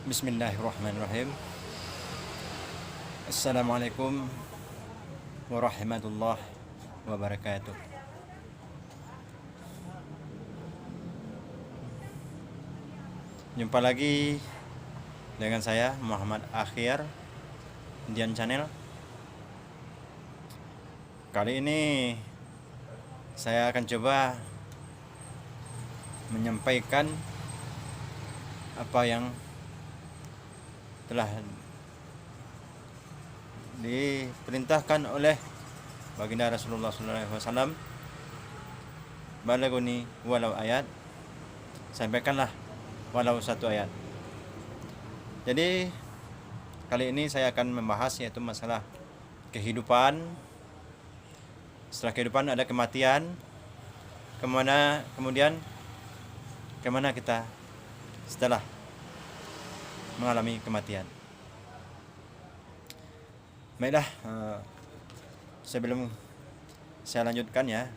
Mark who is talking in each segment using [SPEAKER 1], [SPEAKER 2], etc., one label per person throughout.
[SPEAKER 1] Bismillahirrahmanirrahim. Assalamualaikum warahmatullahi wabarakatuh. Jumpa lagi dengan saya Muhammad Akhir Dian Channel. Kali ini saya akan coba menyampaikan apa yang telah diperintahkan oleh baginda Rasulullah SAW. Balaguni walau ayat, sampaikanlah walau satu ayat. Jadi kali ini saya akan membahas yaitu masalah kehidupan. Setelah kehidupan ada kematian. Kemudian kemana kita setelah mengalami kematian. Baiklah, sebelum saya lanjutkan ya,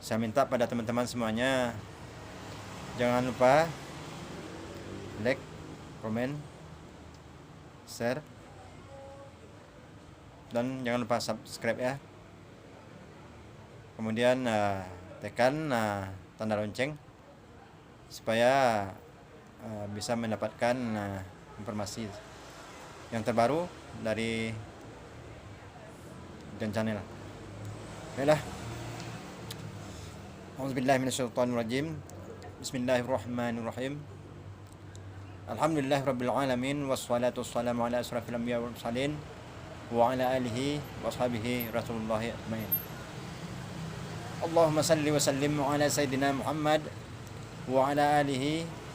[SPEAKER 1] saya minta pada teman-teman semuanya jangan lupa like, komen, share, dan jangan lupa subscribe ya. Kemudian tekan tanda lonceng supaya bisa mendapatkan informasi yang terbaru dari Dan Channel. Baiklah. A'udzubillahi minasyaitonirrajim. Bismillahirrahmanirrahim. Alhamdulillahirabbil alamin wassalatu wassalamu ala asrofil anbiya'i wal mursalin wa ala alihi washabihi rasulullah ajmain. Allahumma salli wa sallim ala sayyidina Muhammad wa ala alihi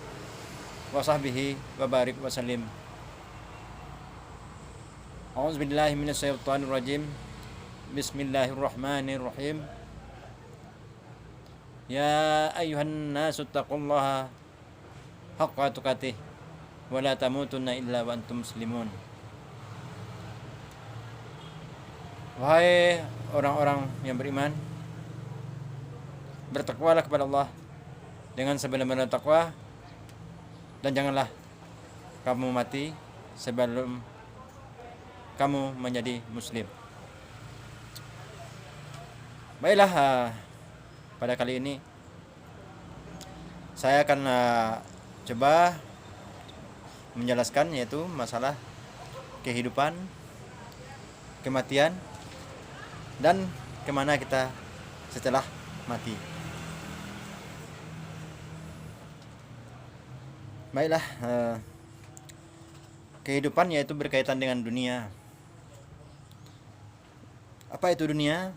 [SPEAKER 1] wa sahbihi wa barik wa sallim. A'udzubillahi minasyaitonir rajim. Bismillahirrahmanirrahim. Ya ayyuhan nasu taqullaha haqqa tuqatih wa la tamutunna illa wa antum muslimun. Wahai orang-orang yang beriman, bertakwalah kepada Allah dengan sebenar-benar takwa, dan janganlah kamu mati sebelum kamu menjadi muslim. Baiklah, pada kali ini saya akan coba menjelaskan yaitu masalah kehidupan, kematian, dan kemana kita setelah mati. Baiklah, kehidupan yaitu berkaitan dengan dunia. Apa itu dunia?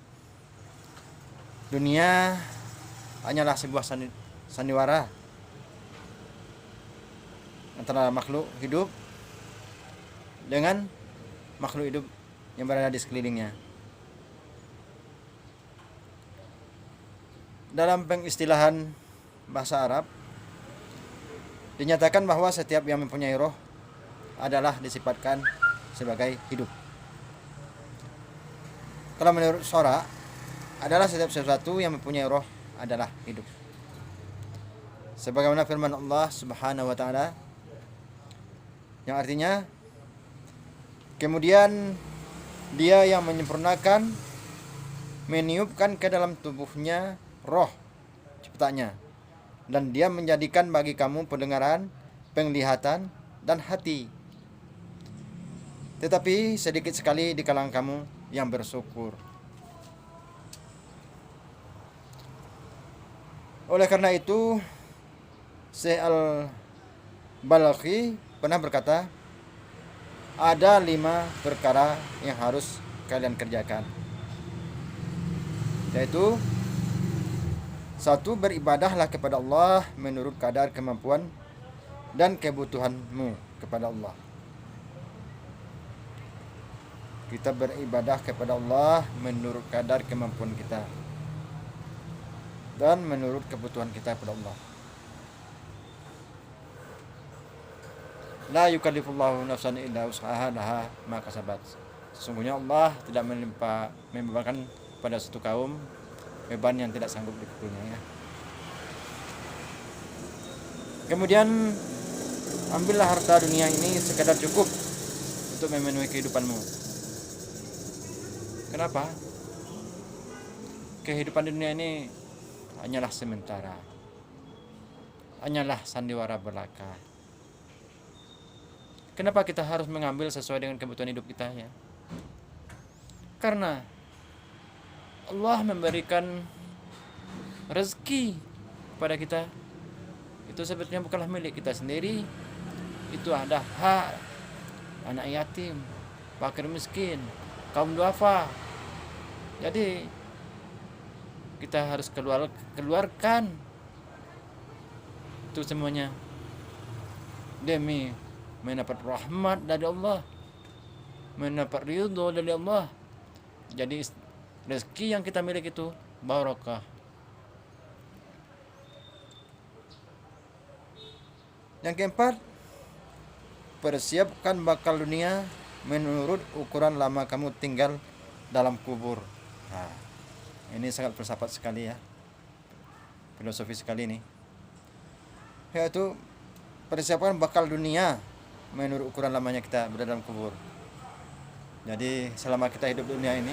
[SPEAKER 1] Dunia hanyalah sebuah sandiwara antara makhluk hidup dengan makhluk hidup yang berada di sekelilingnya. Dalam pengistilahan bahasa Arab dinyatakan bahwa setiap yang mempunyai roh adalah disifatkan sebagai hidup. Kalau menurut syara adalah setiap sesuatu yang mempunyai roh adalah hidup. Sebagaimana firman Allah Subhanahu wa taala yang artinya, kemudian Dia yang menyempurnakan meniupkan ke dalam tubuhnya roh ciptanya, dan Dia menjadikan bagi kamu pendengaran, penglihatan, dan hati. Tetapi sedikit sekali di kalangan kamu yang bersyukur. Oleh karena itu, Syekh Al-Balakhi pernah berkata, ada 5 perkara yang harus kalian kerjakan, yaitu 1. Beribadahlah kepada Allah menurut kadar kemampuan dan kebutuhanmu kepada Allah. Kita beribadah kepada Allah menurut kadar kemampuan kita dan menurut kebutuhan kita kepada Allah. La yukallifullahu nafsan illa wus'aha laha ma kasabat. Sesungguhnya Allah tidak membebankan pada suatu kaum beban yang tidak sanggup dipikulinya ya. Kemudian ambillah harta dunia ini sekadar cukup untuk memenuhi kehidupanmu. Kenapa? Kehidupan dunia ini hanyalah sementara, hanyalah sandiwara belaka. Kenapa kita harus mengambil sesuai dengan kebutuhan hidup kita ya? Karena Allah memberikan rezeki kepada kita itu sebetulnya bukanlah milik kita sendiri. Itu ada hak anak yatim, fakir miskin, kaum duafa. Jadi kita harus keluarkan itu semuanya demi mendapat rahmat dari Allah, mendapat ridho dari Allah. Jadi rezeki yang kita miliki itu barakah. Yang keempat, persiapkan bakal dunia menurut ukuran lama kamu tinggal dalam kubur. Nah, ini sangat filsafat sekali ya, filosofi sekali nih. Yaitu persiapkan bakal dunia menurut ukuran lamanya kita berada dalam kubur. Jadi selama kita hidup dunia ini,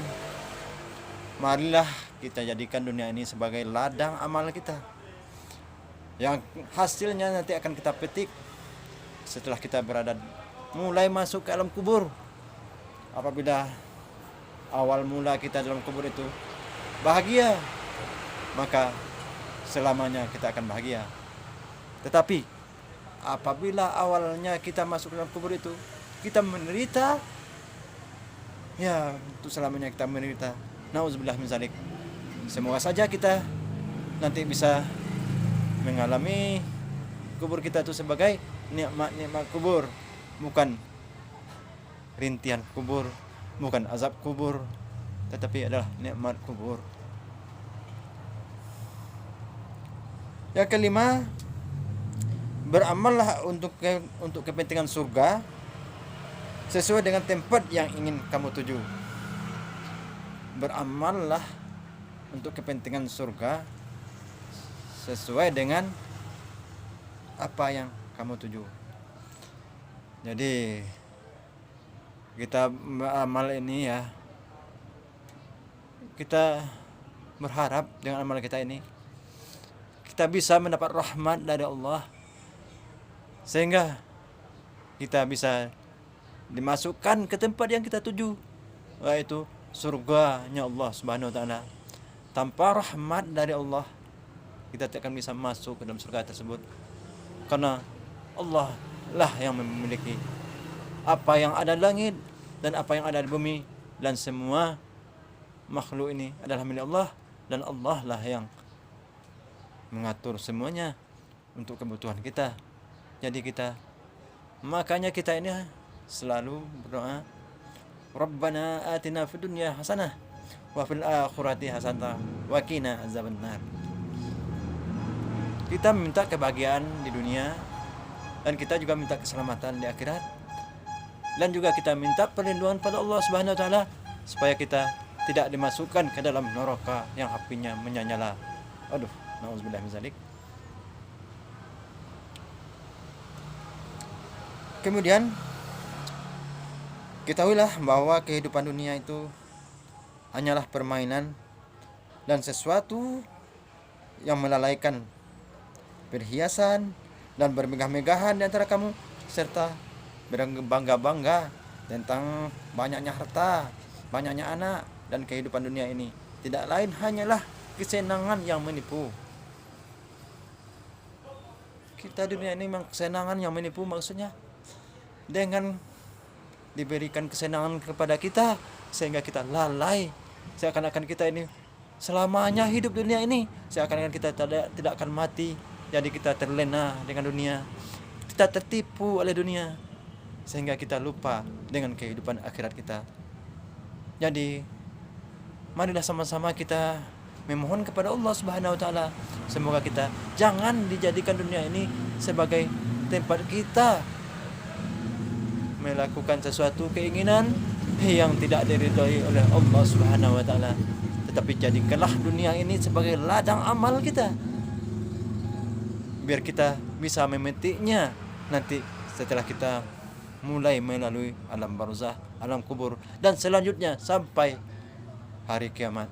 [SPEAKER 1] marilah kita jadikan dunia ini sebagai ladang amal kita, yang hasilnya nanti akan kita petik setelah kita berada mulai masuk ke alam kubur. Apabila awal mula kita dalam kubur itu bahagia, maka selamanya kita akan bahagia. Tetapi apabila awalnya kita masuk dalam kubur itu kita menderita, ya untuk selamanya kita menderita. Nauzubillah min zalik. Semoga saja kita nanti bisa mengalami kubur kita itu sebagai nikmat-nikmat kubur, bukan rintihan kubur, bukan azab kubur, tetapi adalah nikmat kubur. Yang kelima, beramallah untuk kepentingan surga sesuai dengan tempat yang ingin kamu tuju. Beramallah untuk kepentingan surga sesuai dengan apa yang kamu tuju. Jadi kita beramal ini ya, kita berharap dengan amal kita ini kita bisa mendapat rahmat dari Allah, sehingga kita bisa dimasukkan ke tempat yang kita tuju, yaitu surganya Allah Subhanahu wa taala. Tanpa rahmat dari Allah kita tidak akan bisa masuk ke dalam surga tersebut, karena Allah lah yang memiliki apa yang ada di langit dan apa yang ada di bumi, dan semua makhluk ini adalah milik Allah, dan Allah lah yang mengatur semuanya untuk kebutuhan kita. Jadi makanya kita ini selalu berdoa, Rabbana atina fid dunya hasanah wa fil akhirati hasanah wa qina azabannar. Kita minta kebahagiaan di dunia, dan kita juga minta keselamatan di akhirat, dan juga kita minta perlindungan pada Allah Subhanahu wa taala supaya kita tidak dimasukkan ke dalam neraka yang apinya menyala-nyala. Aduh, nauzubillah min zalik. Kemudian ketahuilah bahwa kehidupan dunia itu hanyalah permainan dan sesuatu yang melalaikan perhiasan dan bermegah-megahan di antara kamu, serta berbangga-bangga tentang banyaknya harta, banyaknya anak, dan kehidupan dunia ini tidak lain hanyalah kesenangan yang menipu. Kita dunia ini memang kesenangan yang menipu, maksudnya dengan diberikan kesenangan kepada kita sehingga kita lalai, seakan-akan kita ini selamanya hidup dunia ini, seakan-akan kita tidak akan mati. Jadi kita terlena dengan dunia, kita tertipu oleh dunia, sehingga kita lupa dengan kehidupan akhirat kita. Jadi marilah sama-sama kita memohon kepada Allah Subhanahu wa taala, semoga kita jangan dijadikan dunia ini sebagai tempat kita melakukan sesuatu keinginan yang tidak diridhai oleh Allah Subhanahu wa taala, tetapi jadikanlah dunia ini sebagai ladang amal kita, biar kita bisa memetiknya nanti setelah kita mulai melalui alam barzah, alam kubur, dan selanjutnya sampai hari kiamat.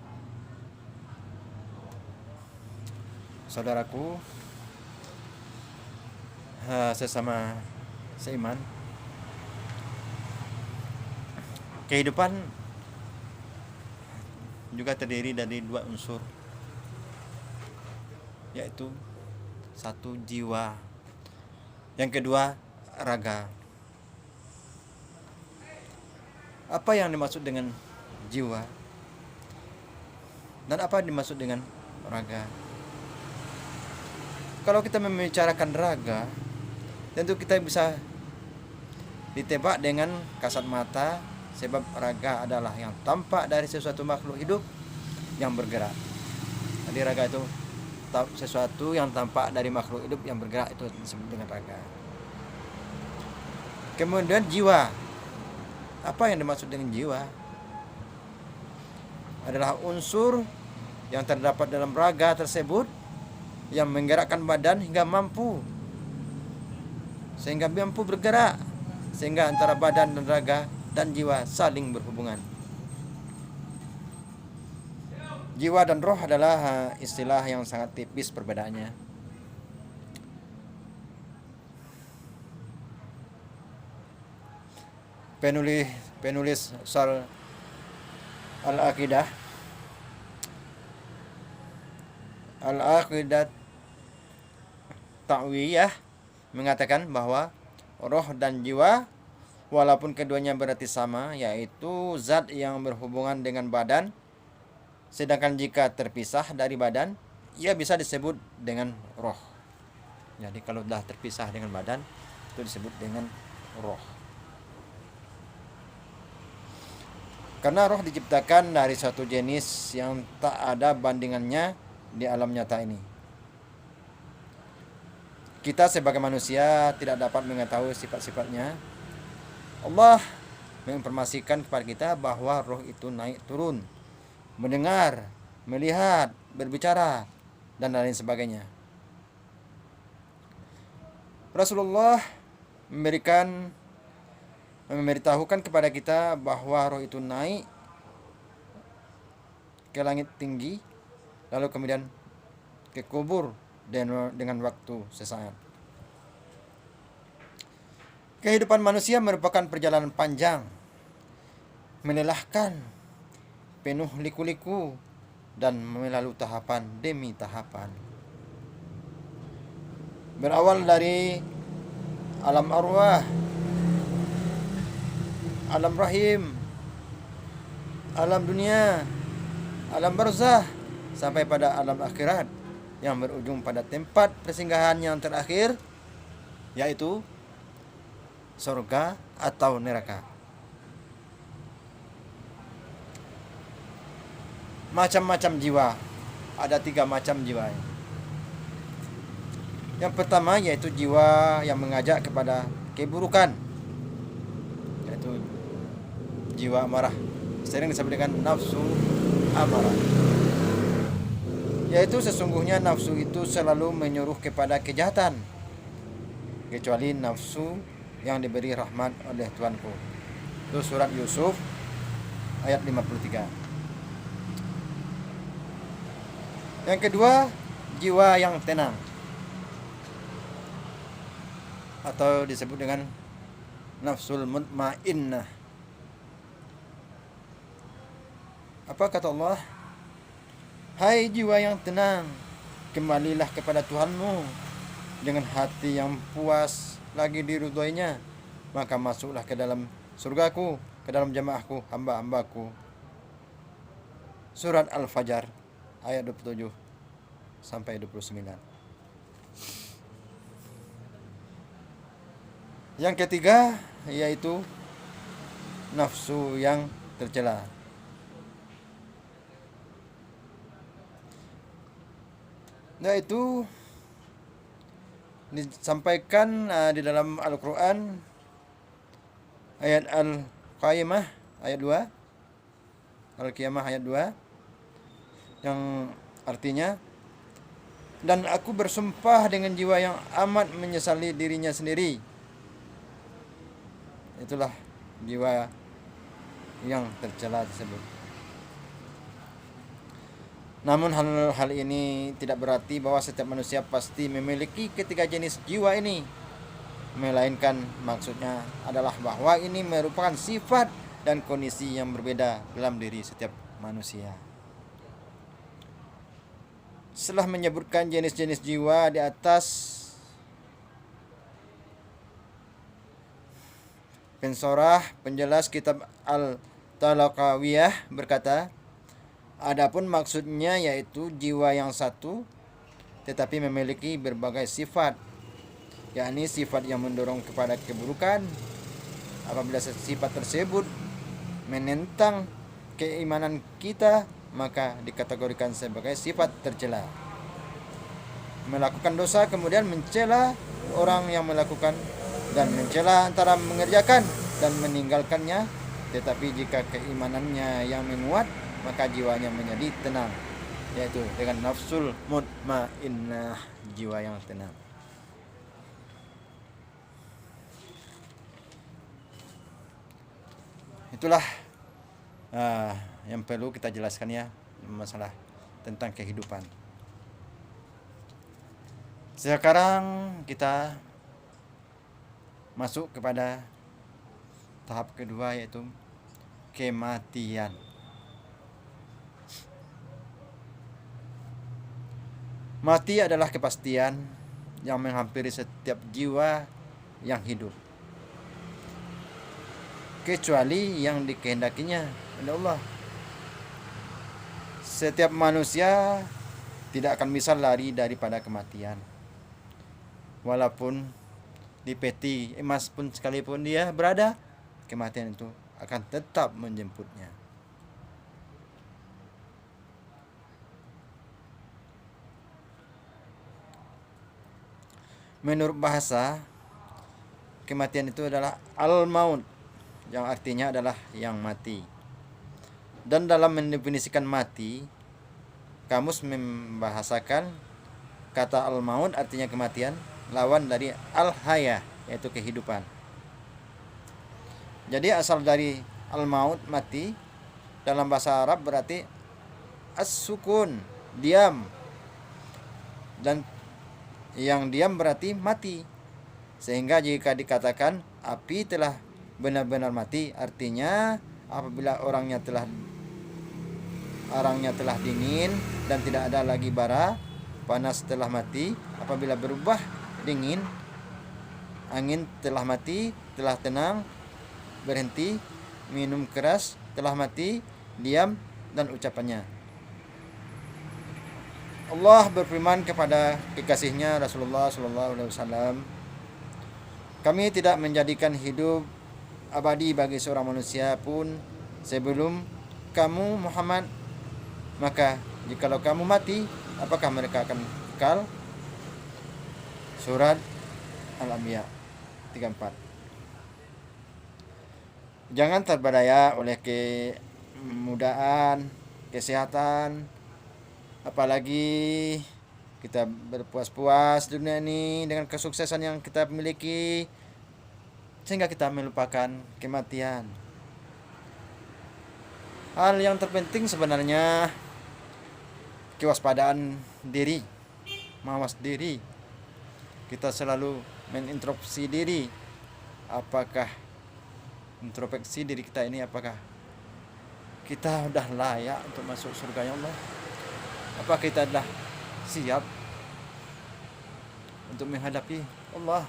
[SPEAKER 1] Saudaraku, sesama seiman, kehidupan juga terdiri dari dua unsur, yaitu satu jiwa, yang kedua raga. Apa yang dimaksud dengan jiwa dan apa yang dimaksud dengan raga? Kalau kita membicarakan raga, tentu kita bisa ditebak dengan kasat mata, sebab raga adalah yang tampak dari sesuatu makhluk hidup yang bergerak. Jadi raga itu sesuatu yang tampak dari makhluk hidup yang bergerak, itu disebut dengan raga. Kemudian jiwa. Apa yang dimaksud dengan jiwa? Adalah unsur yang terdapat dalam raga tersebut yang menggerakkan badan sehingga mampu bergerak, sehingga antara badan dan raga dan jiwa saling berhubungan. Jiwa dan roh adalah istilah yang sangat tipis perbedaannya. Penulis Syarh Al-Aqidah Ta'wiyah mengatakan bahwa roh dan jiwa, walaupun keduanya berarti sama, yaitu zat yang berhubungan dengan badan, sedangkan jika terpisah dari badan, ia bisa disebut dengan roh. Jadi kalau sudah terpisah dengan badan, itu disebut dengan roh. Karena roh diciptakan dari suatu jenis yang tak ada bandingannya di alam nyata ini. Kita sebagai manusia tidak dapat mengetahui sifat-sifatnya. Allah menginformasikan kepada kita bahwa roh itu naik turun, mendengar, melihat, berbicara, dan lain sebagainya. Rasulullah memberitahukan kepada kita bahwa roh itu naik ke langit tinggi, lalu kemudian ke kubur dengan waktu sesaat. Kehidupan manusia merupakan perjalanan panjang, melelahkan, penuh liku-liku, dan melalui tahapan demi tahapan. Berawal dari alam arwah, alam rahim, alam dunia, alam barzah, sampai pada alam akhirat yang berujung pada tempat persinggahan yang terakhir, yaitu surga atau neraka. Macam-macam jiwa, ada 3 macam jiwa. Yang pertama yaitu jiwa yang mengajak kepada keburukan, yaitu jiwa amarah, sering disebut dengan nafsu amarah. Yaitu sesungguhnya nafsu itu selalu menyuruh kepada kejahatan, kecuali nafsu yang diberi rahmat oleh Tuanku. Itu surat Yusuf ayat 53. Yang kedua, jiwa yang tenang, atau disebut dengan nafsul mutmainnah. Apa kata Allah? Hai jiwa yang tenang, kembalilah kepada Tuhanmu dengan hati yang puas lagi diridhoinya, maka masuklah ke dalam surgaku, ke dalam jamaahku, hamba-hambaku. Surat Al-Fajr ayat 27 sampai 29. Yang ketiga yaitu nafsu yang tercela. Yaitu disampaikan di dalam Al-Quran ayat Al-Qiyamah ayat 2, Al-Qiyamah ayat 2, yang artinya, dan aku bersumpah dengan jiwa yang amat menyesali dirinya sendiri itulah jiwa yang tercela tersebut. Namun hal ini tidak berarti bahwa setiap manusia pasti memiliki ketiga jenis jiwa ini, melainkan maksudnya adalah bahwa ini merupakan sifat dan kondisi yang berbeda dalam diri setiap manusia. Setelah menyebutkan jenis-jenis jiwa di atas, pensorah penjelas kitab Al-Talaqawiyah berkata, adapun maksudnya yaitu jiwa yang satu tetapi memiliki berbagai sifat, yakni sifat yang mendorong kepada keburukan. Apabila sifat tersebut menentang keimanan kita, maka dikategorikan sebagai sifat tercela. Melakukan dosa kemudian mencela orang yang melakukan, dan mencela antara mengerjakan dan meninggalkannya. Tetapi jika keimanannya yang menguat, maka jiwanya menjadi tenang, yaitu dengan nafsul mutmainnah, jiwa yang tenang. Itulah yang perlu kita jelaskan ya, masalah tentang kehidupan. Sekarang kita masuk kepada tahap kedua, yaitu kematian. Mati adalah kepastian yang menghampiri setiap jiwa yang hidup, kecuali yang dikehendakinya oleh Allah. Setiap manusia tidak akan bisa lari daripada kematian. Walaupun di peti emas pun sekalipun dia berada, kematian itu akan tetap menjemputnya. Menurut bahasa, kematian itu adalah al-maut, yang artinya adalah yang mati. Dan dalam mendefinisikan mati, kamus membahasakan kata al-maut artinya kematian, lawan dari al-hayah, yaitu kehidupan. Jadi asal dari al-maut, mati, dalam bahasa Arab berarti as-sukun, diam. Dan yang diam berarti mati. Sehingga jika dikatakan api telah benar-benar mati, artinya apabila arangnya telah dingin dan tidak ada lagi bara, panas telah mati. Apabila berubah dingin, angin telah mati, telah tenang, berhenti, minum keras, telah mati, diam, dan ucapannya. Allah berfirman kepada kekasihnya Rasulullah SAW, kami tidak menjadikan hidup abadi bagi seorang manusia pun sebelum kamu Muhammad. Maka jikalau kamu mati, apakah mereka akan kekal? Surat Al-Anbiya 34. Jangan terbadaya oleh kemudahan, kesehatan, apalagi kita berpuas-puas dunia ini dengan kesuksesan yang kita miliki, sehingga kita melupakan kematian. Hal yang terpenting sebenarnya kewaspadaan diri, mawas diri. Kita selalu menintrospeksi diri. Apakah introspeksi diri kita ini, apakah kita sudah layak untuk masuk surga Allah? Apakah kita sudah siap untuk menghadapi Allah?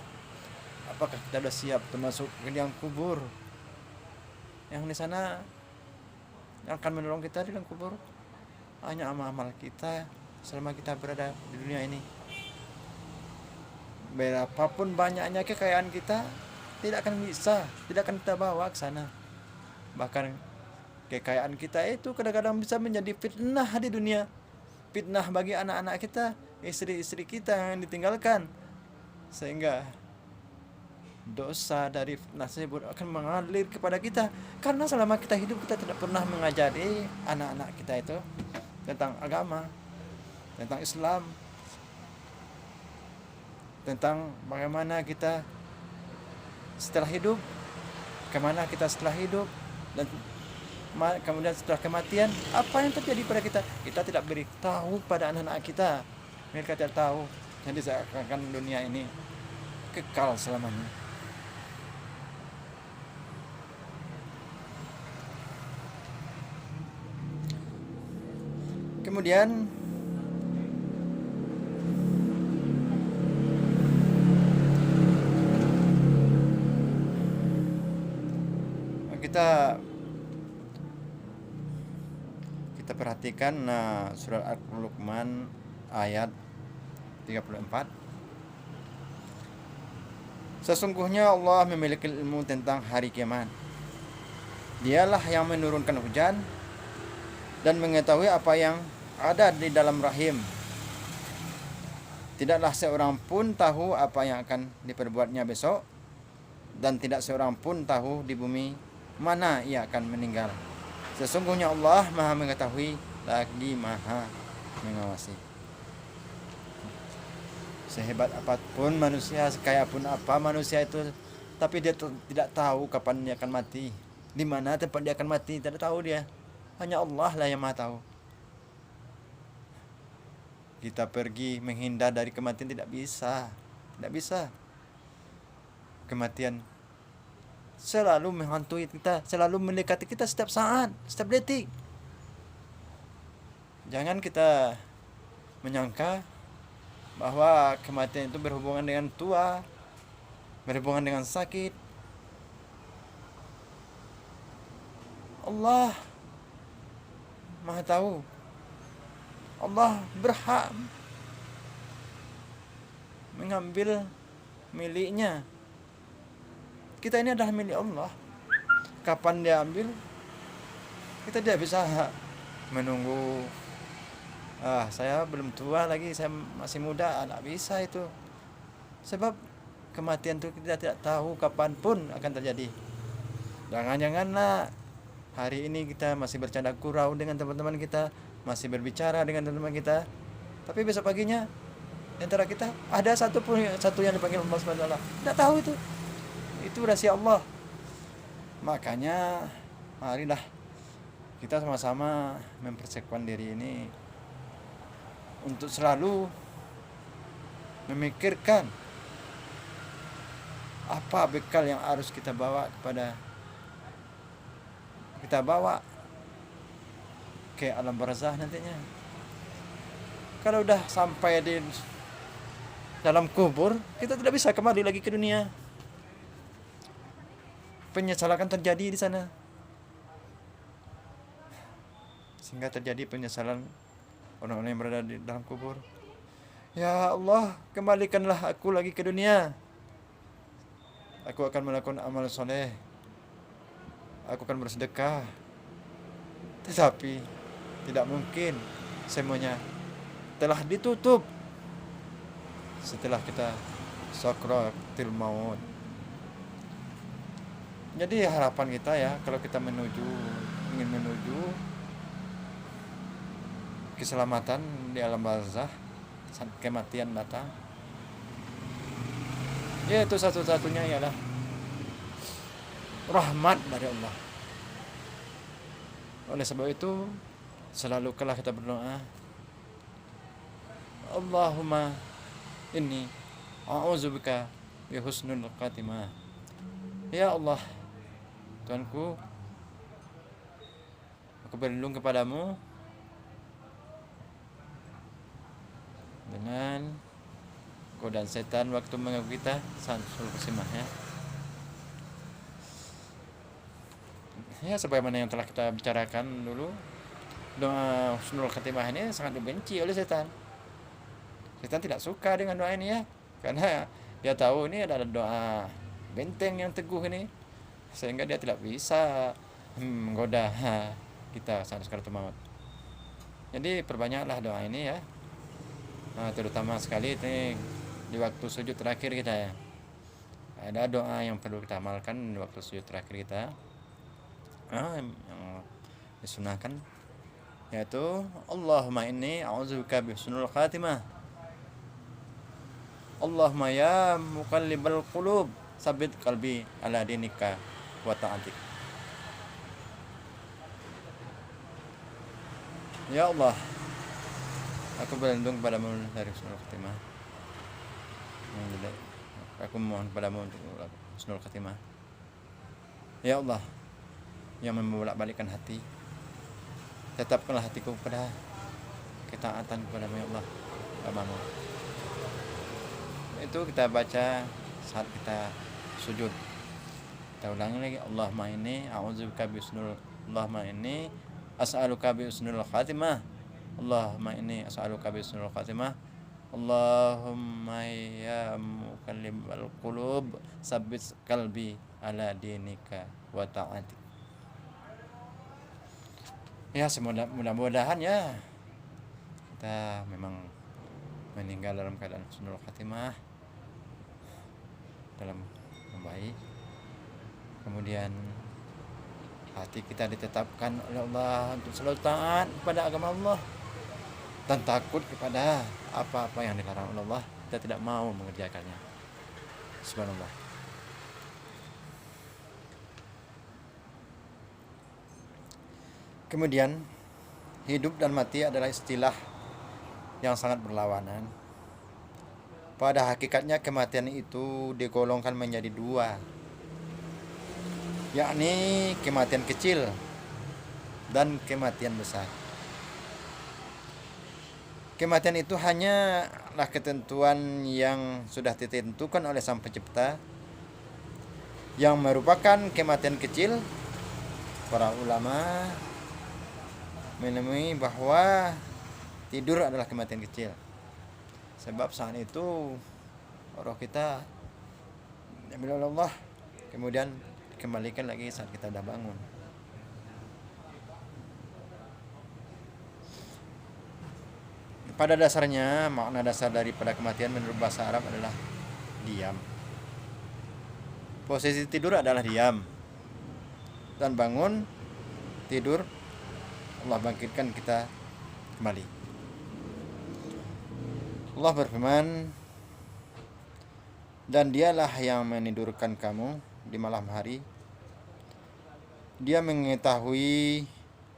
[SPEAKER 1] Apakah kita sudah siap untuk masuk ke liang kubur? Yang di sana yang akan menolong kita di liang kubur hanya amal-amal kita selama kita berada di dunia ini. Berapapun banyaknya kekayaan kita, tidak akan kita bawa ke sana. Bahkan kekayaan kita itu kadang-kadang bisa menjadi fitnah di dunia, fitnah bagi anak-anak kita, istri-istri kita yang ditinggalkan, sehingga dosa dari fitnah tersebut akan mengalir kepada kita. Karena selama kita hidup, kita tidak pernah mengajari anak-anak kita itu tentang agama, tentang Islam, tentang bagaimana kita setelah hidup. kemana kita setelah hidup, dan kemudian setelah kematian apa yang terjadi pada kita. Kita tidak beritahu pada anak-anak kita, mereka tidak tahu. Jadi seakan-akan dunia ini kekal selamanya. Kemudian kita perhatikan surat Al-Luqman ayat 34. Sesungguhnya Allah memiliki ilmu tentang hari kiamat. Dialah yang menurunkan hujan dan mengetahui apa yang ada di dalam rahim. Tidaklah seorang pun tahu apa yang akan diperbuatnya besok, dan tidak seorang pun tahu di bumi mana ia akan meninggal. Sesungguhnya Allah Maha mengetahui lagi Maha mengawasi. Sehebat apapun manusia, sekaya pun apa manusia itu, tapi dia tidak tahu kapan dia akan mati, di mana tempat dia akan mati, tidak tahu dia. Hanya Allah lah yang Maha tahu. Kita pergi menghindar dari kematian tidak bisa. Kematian selalu menghantui kita, selalu mendekati kita setiap saat, setiap detik. Jangan kita menyangka bahwa kematian itu berhubungan dengan tua, berhubungan dengan sakit. Allah Maha tahu. Allah berhak mengambil miliknya. Kita ini adalah milik Allah. Kapan dia ambil, kita tidak bisa menunggu. Saya belum tua lagi, saya masih muda. Tidak bisa itu. Sebab kematian itu kita tidak tahu kapanpun akan terjadi. Jangan-janganlah hari ini kita masih bercanda gurau dengan teman-teman kita, masih berbicara dengan teman-teman kita, tapi besok paginya antara kita ada satu yang dipanggil Allah Subhanahu wa taala. Tidak tahu itu. Itu rahasia Allah. Makanya marilah kita sama-sama mempersiapkan diri ini untuk selalu memikirkan apa bekal yang harus kita bawa ke alam barzah nantinya. Kalau udah sampai di dalam kubur, kita tidak bisa kembali lagi ke dunia. Penyesalan akan terjadi di sana, sehingga terjadi penyesalan orang-orang yang berada di dalam kubur. Ya Allah, kembalikanlah aku lagi ke dunia. Aku akan melakukan amal soleh, aku akan bersedekah. Tetapi tidak mungkin semuanya telah ditutup setelah kita sakratul maut. Jadi harapan kita ya, kalau kita ingin menuju keselamatan di alam barzah saat kematian datang, ya itu satu-satunya ialah rahmat dari Allah. Oleh sebab itu selalu kala kita berdoa, Allahumma inni a'udzubika bi husnul khatimah. Ya Allah, Tuhanku, aku berlindung kepadamu dengan godaan setan waktu mengganggu kita. Sansul kesimah ya. Ya, sebagaimana yang telah kita bicarakan dulu, doa husnul khatimah ini sangat dibenci oleh setan. Setan tidak suka dengan doa ini ya, karena dia tahu ini adalah doa benteng yang teguh ini, sehingga dia tidak bisa menggoda kita saat sakaratul maut. Jadi perbanyaklah doa ini ya, terutama sekali ini di waktu sujud terakhir kita ya. Ada doa yang perlu kita amalkan di waktu sujud terakhir kita, yang disunahkan, yaitu Allahumma inni a'udzubika bi husnul khatimah. Allahumma ya muqallibal qulub, sabit qalbi ala dinika. wa ta'atik. Ya Allah, aku berlindung padamu dari husnul khatimah. Aku mohon padamu untuk husnul khatimah. Ya Allah, yang membolak-balikkan hati, tetapkanlah hatiku pada ketaatan kepadamu ya Allah, kepadamu. Itu kita baca saat kita sujud. Kita ulangi lagi, Allahumma inni a'udzubika bihusnul, Allahumma inni as'aluka bihusnul khatimah, Allahumma inni as'aluka bihusnul khatimah, Allahumma ya mukallibal qulub sabbit qalbi ala dinika wa ta'atik. Ya, mudah-mudahan ya kita memang meninggal dalam keadaan husnul khatimah, dalam membaik. Kemudian hati kita ditetapkan oleh Allah untuk selalu taat kepada agama Allah dan takut kepada apa-apa yang dilarang oleh Allah. Kita tidak mau mengerjakannya. Subhanallah. Kemudian hidup dan mati adalah istilah yang sangat berlawanan. Pada hakikatnya kematian itu digolongkan menjadi dua, yakni kematian kecil dan kematian besar. Kematian itu hanyalah ketentuan yang sudah ditentukan oleh Sang Pencipta, yang merupakan kematian kecil. Para ulama menemui bahwa tidur adalah kematian kecil, sebab saat itu roh kita diambil oleh Allah, kemudian kembalikan lagi saat kita sudah bangun. Pada dasarnya, makna dasar daripada kematian menurut bahasa Arab adalah diam. Posisi tidur adalah diam, dan bangun tidur Allah bangkitkan kita kembali. Allah berfirman, dan dialah yang menidurkan kamu di malam hari. Dia mengetahui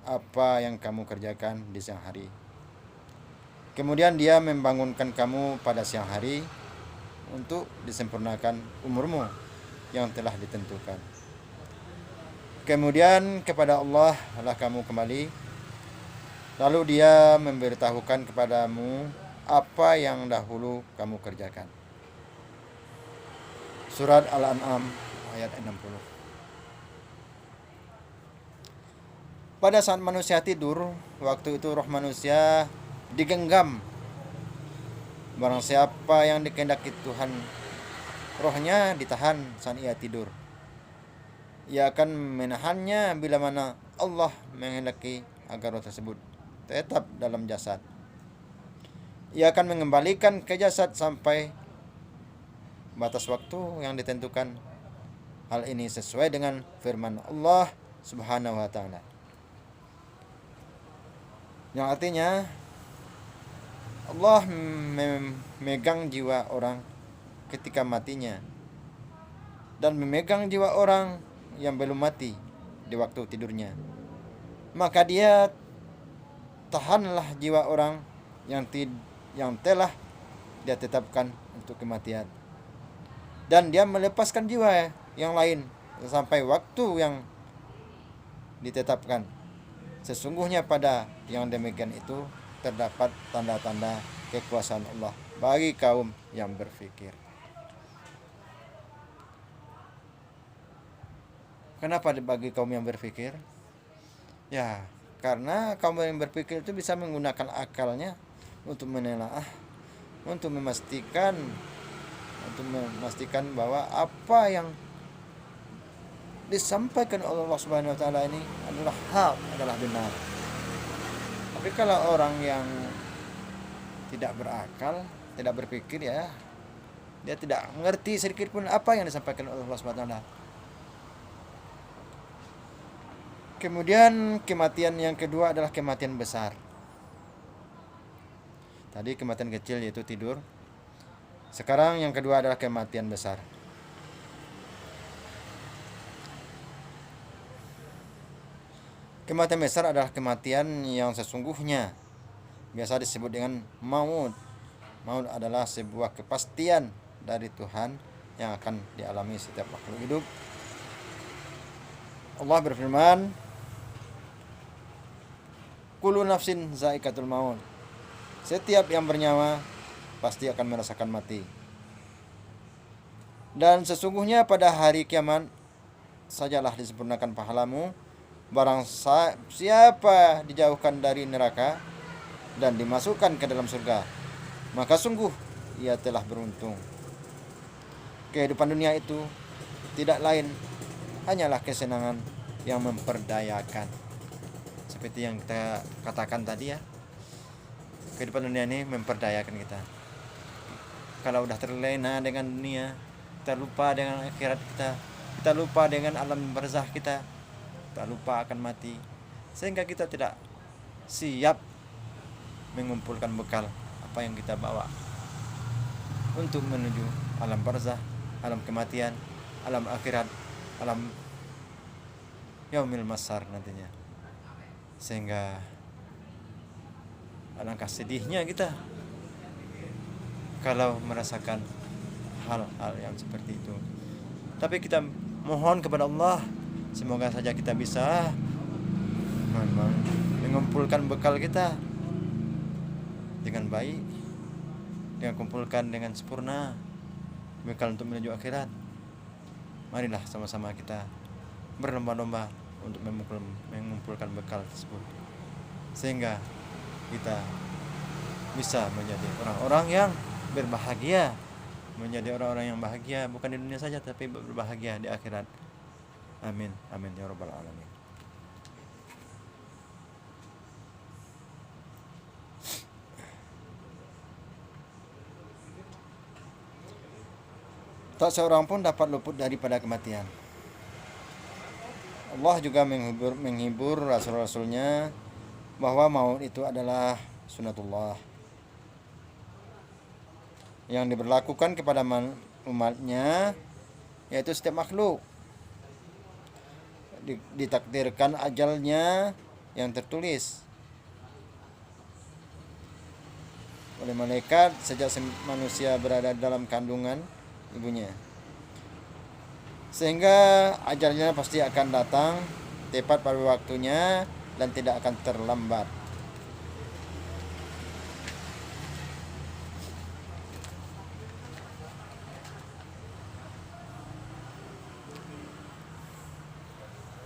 [SPEAKER 1] apa yang kamu kerjakan di siang hari. Kemudian dia membangunkan kamu pada siang hari untuk disempurnakan umurmu yang telah ditentukan. Kemudian kepada Allah lah kamu kembali. Lalu dia memberitahukan kepadamu apa yang dahulu kamu kerjakan. Surat Al-An'am ayat 60. Pada saat manusia tidur, waktu itu roh manusia digenggam. Barang siapa yang dikehendaki Tuhan, rohnya ditahan saat ia tidur. Ia akan menahannya bila mana Allah menghendaki agar roh tersebut tetap dalam jasad. Ia akan mengembalikan ke jasad sampai batas waktu yang ditentukan. Hal ini sesuai dengan firman Allah Subhanahu wa ta'ala, yang artinya Allah memegang jiwa orang ketika matinya dan memegang jiwa orang yang belum mati di waktu tidurnya. Maka dia tahanlah jiwa orang yang telah dia tetapkan untuk kematian, dan dia melepaskan jiwa yang lain sampai waktu yang ditetapkan. Sesungguhnya pada yang demikian itu terdapat tanda-tanda kekuasaan Allah bagi kaum yang berfikir. Kenapa bagi kaum yang berfikir? Ya, karena kaum yang berfikir itu bisa menggunakan akalnya untuk menelaah, untuk memastikan bahwa apa yang disampaikan oleh Allah Subhanahu wa taala ini adalah hak, adalah benar. Tapi kalau orang yang tidak berakal, tidak berpikir, ya dia tidak mengerti sedikit pun apa yang disampaikan oleh Allah Subhanahu wa taala. Kemudian kematian yang kedua adalah kematian besar. Tadi kematian kecil yaitu tidur. Sekarang yang kedua adalah kematian besar. Kematian besar adalah kematian yang sesungguhnya, biasa disebut dengan maut. Maut adalah sebuah kepastian dari Tuhan yang akan dialami setiap makhluk hidup. Allah berfirman, kullu nafsin zaikatul maut. Setiap yang bernyawa pasti akan merasakan mati. Dan sesungguhnya pada hari kiamat sajalah disempurnakan pahalamu. Barang siapa dijauhkan dari neraka dan dimasukkan ke dalam surga, maka sungguh ia telah beruntung. Kehidupan dunia itu tidak lain hanyalah kesenangan yang memperdayakan. Seperti yang kita katakan tadi ya, kehidupan dunia ini memperdayakan kita. Kalau udah terlena dengan dunia, kita lupa dengan akhirat kita lupa dengan alam barzah kita lupa akan mati, sehingga kita tidak siap mengumpulkan bekal apa yang kita bawa untuk menuju alam barzah, alam kematian, alam akhirat, alam yaumil masar nantinya. Sehingga alangkah sedihnya kita kalau merasakan hal-hal yang seperti itu. Tapi kita mohon kepada Allah, semoga saja kita bisa mengumpulkan bekal kita dengan baik, dengan kumpulkan dengan sempurna bekal untuk menuju akhirat. Marilah sama-sama kita berlomba-lomba untuk mengumpulkan bekal tersebut, sehingga kita bisa menjadi orang-orang yang berbahagia, menjadi orang-orang yang bahagia bukan di dunia saja tapi berbahagia di akhirat. Amin, amin ya rabbal alamin. Tak seorang pun dapat luput daripada kematian. Allah juga menghibur rasul-rasulnya bahwa maut itu adalah sunatullah yang diberlakukan kepada umatnya, yaitu setiap makhluk ditakdirkan ajalnya yang tertulis oleh malaikat sejak manusia berada dalam kandungan ibunya, sehingga ajalnya pasti akan datang tepat pada waktunya dan tidak akan terlambat.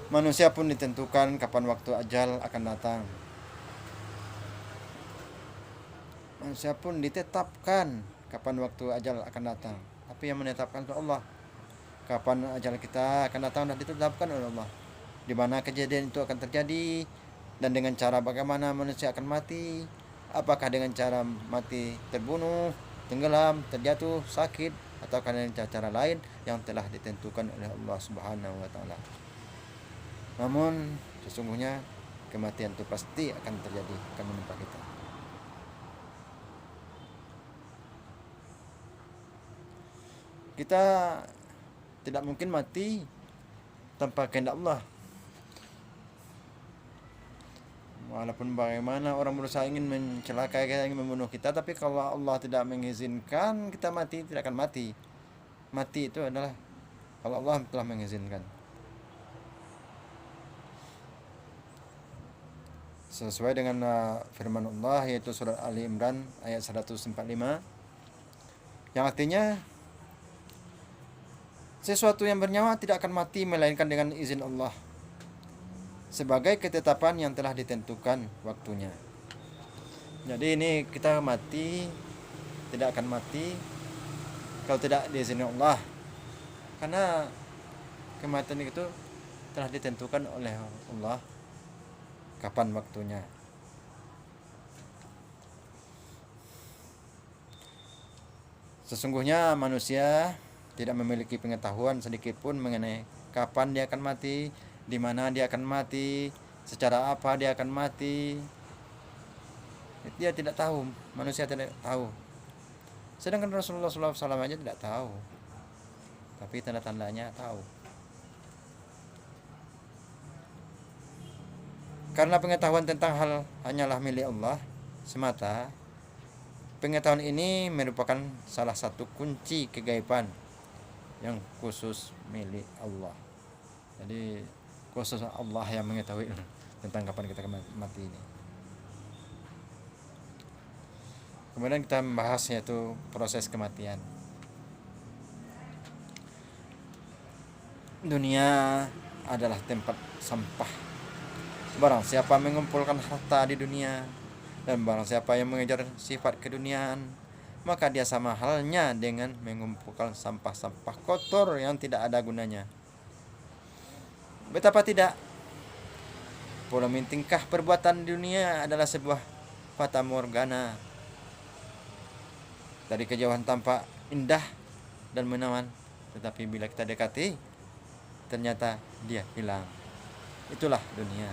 [SPEAKER 1] Manusia pun ditentukan kapan waktu ajal akan datang. Manusia pun ditetapkan kapan waktu ajal akan datang. Tapi yang menetapkan itu Allah. Kapan ajal kita akan datang dan ditetapkan oleh Allah. Di mana kejadian itu akan terjadi dan dengan cara bagaimana manusia akan mati. Apakah dengan cara mati terbunuh, tenggelam, terjatuh, sakit, atau dengan cara lain yang telah ditentukan oleh Allah Subhanahu wa taala. Namun sesungguhnya kematian itu pasti akan terjadi, akan menimpa kita. Kita tidak mungkin mati tanpa kehendak Allah. Walaupun bagaimana orang berusaha ingin mencelakai kita, ingin membunuh kita, tapi kalau Allah tidak mengizinkan kita mati, tidak akan mati. Mati itu adalah kalau Allah telah mengizinkan. Sesuai dengan firman Allah, yaitu surat Ali Imran ayat 145, yang artinya sesuatu yang bernyawa tidak akan mati melainkan dengan izin Allah, sebagai ketetapan yang telah ditentukan waktunya. Jadi ini kita mati, tidak akan mati kalau tidak diizinkan Allah, karena kematian itu telah ditentukan oleh Allah kapan waktunya. Sesungguhnya manusia tidak memiliki pengetahuan sedikit pun mengenai kapan dia akan mati, di mana dia akan mati, secara apa dia akan mati. Dia tidak tahu, manusia tidak tahu. Sedangkan Rasulullah SAW aja tidak tahu, tapi tanda-tandanya tahu. Karena pengetahuan tentang hal hanyalah milik Allah semata, pengetahuan ini merupakan salah satu kunci kegaiban yang khusus milik Allah. Jadi khusus Allah yang mengetahui tentang kapan kita mati ini. Kemudian kita membahas yaitu proses kematian. Dunia adalah tempat sampah. Barang siapa mengumpulkan harta di dunia dan barang siapa yang mengejar sifat keduniaan, maka dia sama halnya dengan mengumpulkan sampah-sampah kotor yang tidak ada gunanya. Betapa tidak, pola tingkah perbuatan di dunia adalah sebuah fata morgana. Dari kejauhan tampak indah dan menawan, tetapi bila kita dekati, ternyata dia hilang. Itulah dunia.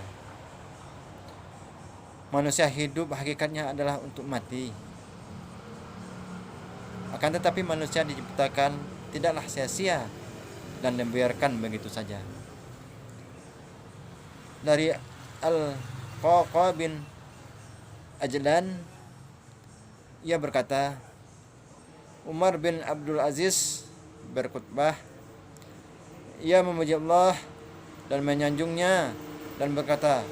[SPEAKER 1] Manusia hidup hakikatnya adalah untuk mati. Akan tetapi manusia diciptakan tidaklah sia-sia dan dibiarkan begitu saja. Dari Al-Qaqa bin Ajlan, ia berkata, Umar bin Abdul Aziz berkhutbah. Ia memuji Allah dan menyanjungnya dan berkata,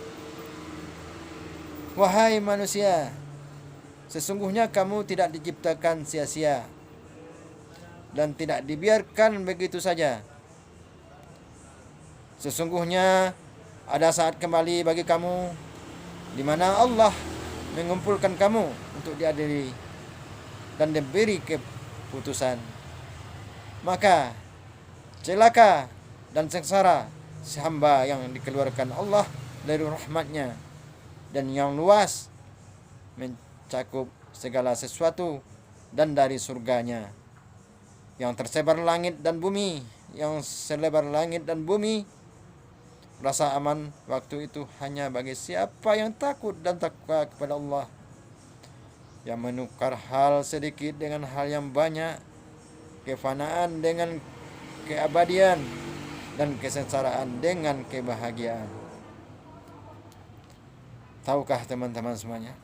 [SPEAKER 1] wahai manusia, sesungguhnya kamu tidak diciptakan sia-sia dan tidak dibiarkan begitu saja. Sesungguhnya ada saat kembali bagi kamu di mana Allah mengumpulkan kamu untuk diadili dan diberi keputusan. Maka celaka dan sengsara si hamba yang dikeluarkan Allah dari rahmatnya dan yang luas mencakup segala sesuatu dan dari surganya yang tersebar langit dan bumi, yang selebar langit dan bumi. Rasa aman waktu itu hanya bagi siapa yang takut dan takwa kepada Allah, yang menukar hal sedikit dengan hal yang banyak, kefanaan dengan keabadian, dan kesengsaraan dengan kebahagiaan. Tahukah teman-teman semuanya,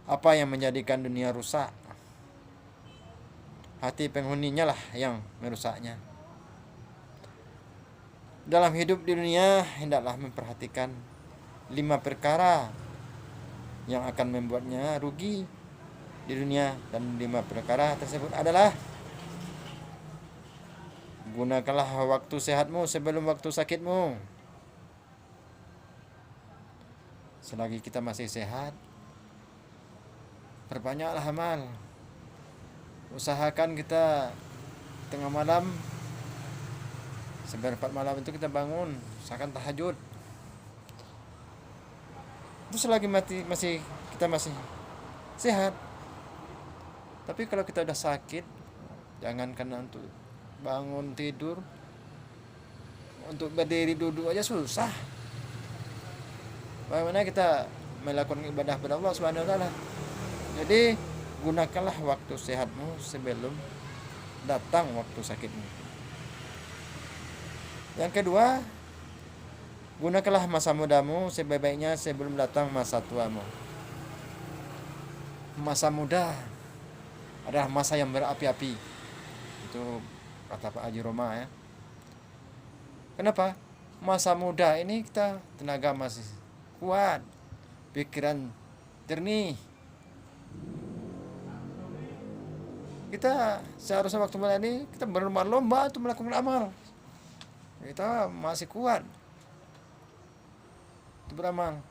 [SPEAKER 1] apa yang menjadikan dunia rusak? Hati penghuninya lah yang merusaknya. Dalam hidup di dunia, hendaklah memperhatikan 5 perkara yang akan membuatnya rugi di dunia, dan 5 perkara tersebut adalah: gunakanlah waktu sehatmu sebelum waktu sakitmu. Selagi kita masih sehat, perbanyaklah amal. Usahakan kita tengah malam, seperempat malam itu kita bangun, usahakan tahajud. Itu selagi kita masih sehat. Tapi kalau kita udah sakit, jangankan untuk bangun tidur, untuk berdiri duduk aja susah. Bagaimana kita melakukan ibadah kepada Allah Subhanahu wa taala? Jadi gunakanlah waktu sehatmu sebelum datang waktu sakitmu. Yang kedua, gunakanlah masa mudamu sebaik-baiknya sebelum datang masa tuamu. Masa muda adalah masa yang berapi-api. Itu kata Pak Haji Roma ya. Kenapa? Masa muda ini kita tenaga masih kuat, pikiran jernih. Kita seharusnya waktu muda ini kita berlomba-lomba untuk melakukan amal. Kita masih kuat untuk beramal.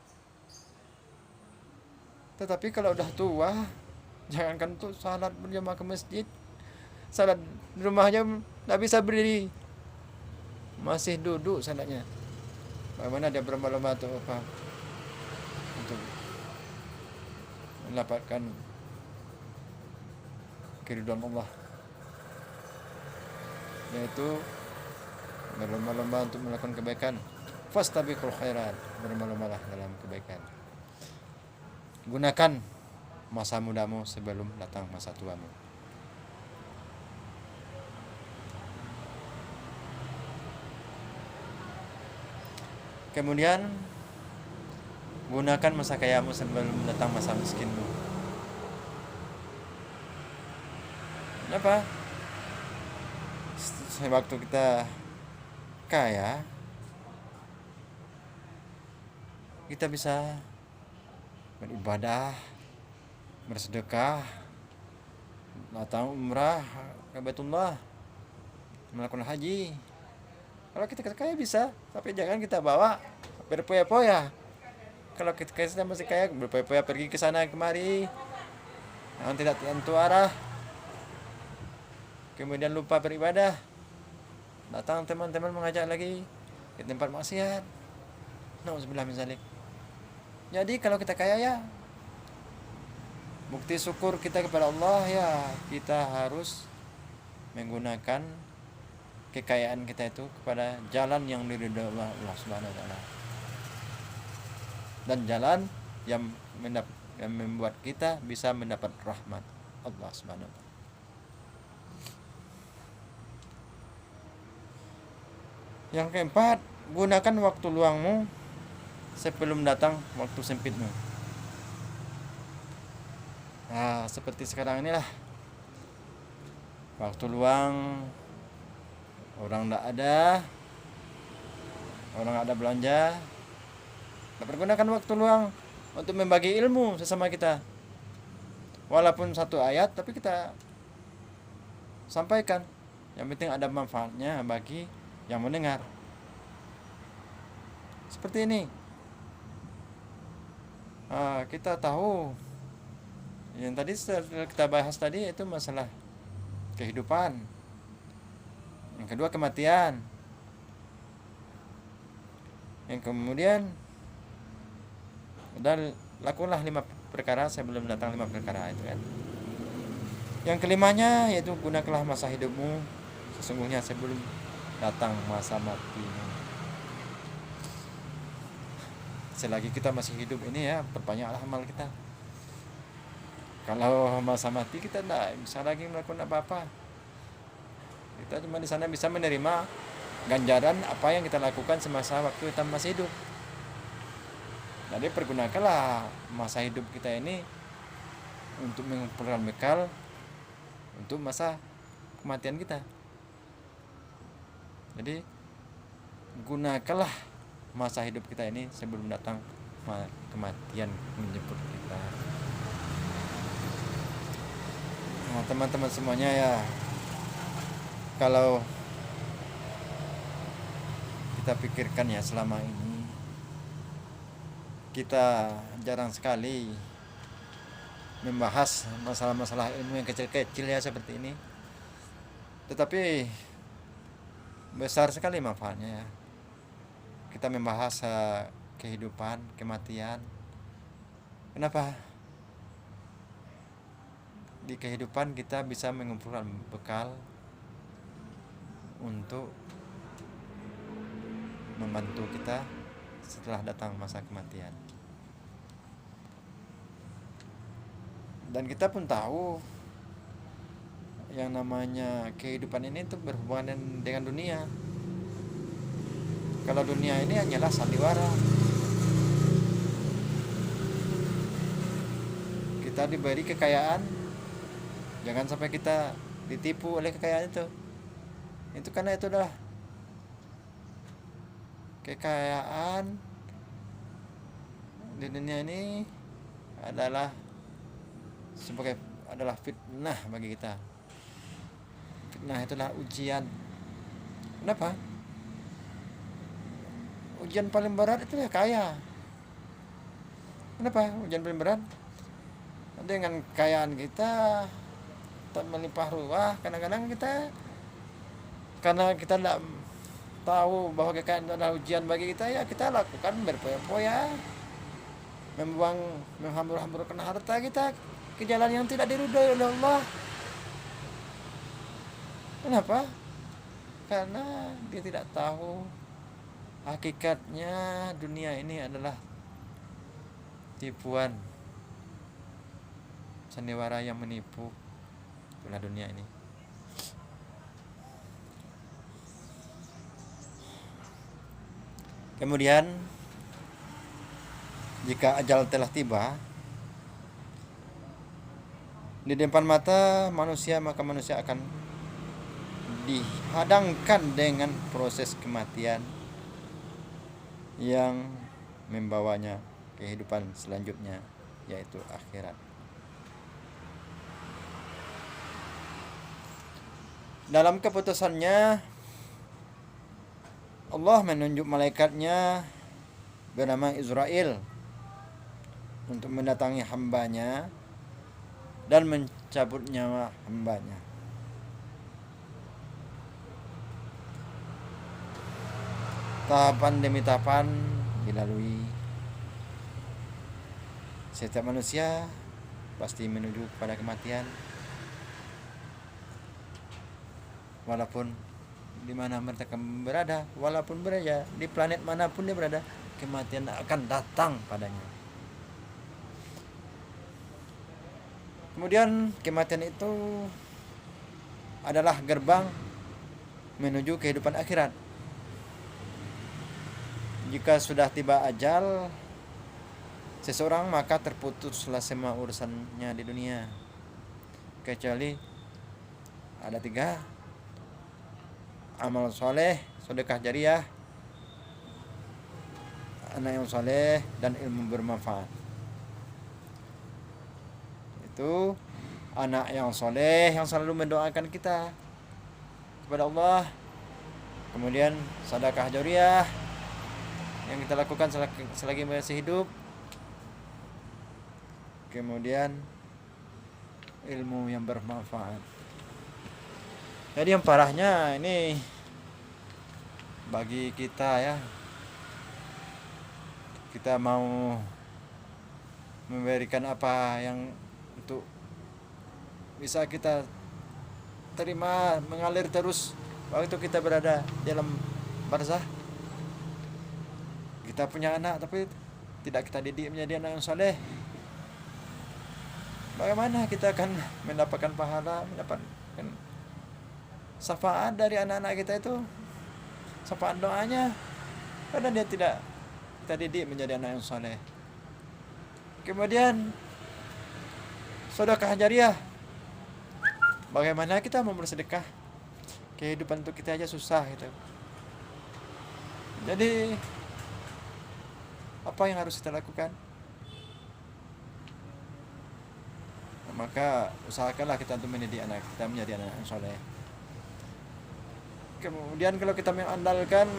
[SPEAKER 1] Tetapi kalau udah tua, jangankan untuk salat berjamaah ke masjid, salat di rumah aja tidak bisa berdiri, masih duduk salatnya. Bagaimana dia berlomba-lomba untuk apa? Untuk mendapatkan keridhaan Allah, yaitu berlomba-lomba untuk melakukan kebaikan. Fastabiqul khairat, berlomba-lombalah dalam kebaikan. Gunakan masa mudamu sebelum datang masa tuamu. Kemudian gunakan masa kayamu sebelum datang masa miskinmu. Kenapa? Waktu kita kaya, kita bisa beribadah, bersedekah, datang umrah ke Baitullah, melakukan haji. Kalau kita kaya bisa, tapi jangan kita bawa berpoya-poya. Kalau kita masih kaya, berpoya-poya pergi ke sana kemari, yang tidak tentu arah, kemudian lupa beribadah, datang teman-teman mengajak lagi ke tempat maksiat. Nauzubillah min zalik. Jadi kalau kita kaya ya, bukti syukur kita kepada Allah ya, kita harus menggunakan kekayaan kita itu kepada jalan yang diridhoi Allah Subhanahu wa taala. Dan jalan yang membuat kita bisa mendapat rahmat Allah Subhanahu wa taala. Yang keempat, gunakan waktu luangmu sebelum datang waktu sempitmu. Nah, seperti sekarang inilah, waktu luang, orang tidak ada, orang ada belanja. Kita pergunakan waktu luang untuk membagi ilmu sesama kita. Walaupun satu ayat, tapi kita sampaikan. Yang penting ada manfaatnya bagi yang mendengar. Seperti ini. Kita tahu yang tadi kita bahas tadi itu masalah kehidupan. Yang kedua kematian. Yang kemudian dan lakukanlah 5 perkara sebelum datang 5 perkara itu kan. Yang kelimanya yaitu gunakanlah masa hidupmu sesungguhnya sebelum datang masa matimu. Selagi kita masih hidup ini ya, perbanyaklah amal kita. Kalau masa mati kita tidak bisa lagi melakukan apa-apa. Kita cuma di sana bisa menerima ganjaran apa yang kita lakukan semasa waktu kita masih hidup. Jadi pergunakanlah masa hidup kita ini untuk mengumpulkan bekal untuk masa kematian kita. Jadi gunakanlah masa hidup kita ini sebelum datang kematian menjemput kita. Nah, teman-teman semuanya ya, kalau kita pikirkan ya, selama ini kita jarang sekali membahas masalah-masalah ilmu yang kecil-kecil ya seperti ini, tetapi besar sekali manfaatnya ya. Kita membahas kehidupan, kematian. Kenapa? Di kehidupan kita bisa mengumpulkan bekal untuk membantu kita setelah datang masa kematian. Dan kita pun tahu yang namanya kehidupan ini itu berhubungan dengan dunia. Kalau dunia ini hanyalah sandiwara. Kita diberi kekayaan, jangan sampai kita ditipu oleh kekayaan itu. Itu karena itu adalah kekayaan di dunia ini adalah fitnah bagi kita. Fitnah itulah ujian. Kenapa? Ujian paling berat itu ya kaya. Kenapa? Ujian paling berat dengan kekayaan kita tak melimpah ruah. Kadang-kadang kita, karena kita tidak tahu bahwa kekayaan itu adalah ujian bagi kita, ya kita lakukan berpoya-poya, menghambur-hamburkan harta kita ke jalan yang tidak diridhoi oleh Allah. Kenapa? Karena dia tidak tahu hakikatnya dunia ini adalah tipuan sandiwara yang menipu. Itulah dunia ini. Kemudian jika ajal telah tiba di depan mata manusia, maka manusia akan dihadangkan dengan proses kematian yang membawanya kehidupan selanjutnya, yaitu akhirat. Dalam keputusannya, Allah menunjuk malaikatnya bernama Israel untuk mendatangi hambanya dan mencabut nyawa hambanya. Tahapan demi tahapan dilalui. Setiap manusia pasti menuju kepada kematian, walaupun di mana mereka berada, walaupun berada di planet manapun dia berada, kematian akan datang padanya. Kemudian kematian itu adalah gerbang menuju kehidupan akhirat. Jika sudah tiba ajal seseorang, maka terputuslah semua urusannya di dunia, kecuali ada 3: amal soleh, sedekah jariah, anak yang soleh, dan ilmu bermanfaat. Itu anak yang soleh yang selalu mendoakan kita kepada Allah. Kemudian sedekah jariah yang kita lakukan selagi masih hidup. Kemudian ilmu yang bermanfaat. Jadi yang parahnya ini bagi kita ya, kita mau memberikan apa yang untuk bisa kita terima mengalir terus waktu kita berada dalam barzah. Kita punya anak tapi tidak kita didik menjadi anak yang soleh. Bagaimana kita akan mendapatkan pahala, mendapatkan syafaat dari anak-anak kita itu, syafaat doanya, karena dia tidak kita didik menjadi anak yang soleh. Kemudian sedekah jariah, bagaimana kita mau bersedekah? Kehidupan untuk kita aja susah gitu. Jadi apa yang harus kita lakukan? Maka usahakanlah kita untuk mendidik anak kita menjadi anak yang soleh. Kemudian kalau kita mengandalkan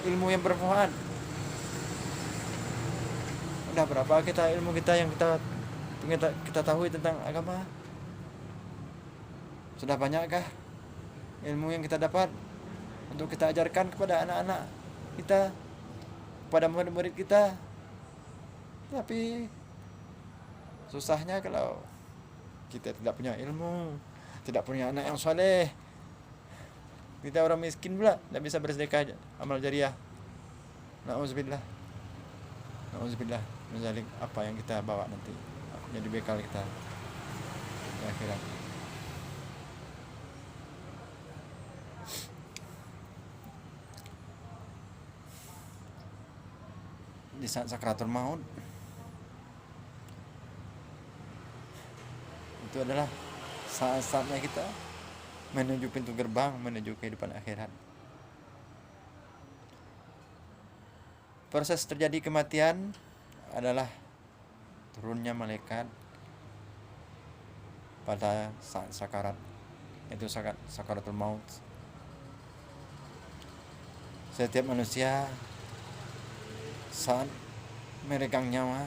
[SPEAKER 1] ilmu yang bermanfaat, udah berapa ilmu kita yang kita tahu tentang agama? Sudah banyakkah ilmu yang kita dapat untuk kita ajarkan kepada anak-anak kita, kepada murid-murid kita? Tapi susahnya kalau kita tidak punya ilmu, tidak punya anak yang soleh, kita orang miskin pula, tidak bisa bersedekah amal jariah. Na'udzubillah menjalik apa yang kita bawa nanti jadi bekal kita di akhirat. Di saat sakratul maut itu adalah saat-saatnya kita menuju pintu gerbang menuju kehidupan akhirat. Proses terjadi kematian adalah turunnya malaikat pada saat sakarat, itu sakaratul maut. Setiap manusia saat meregang nyawa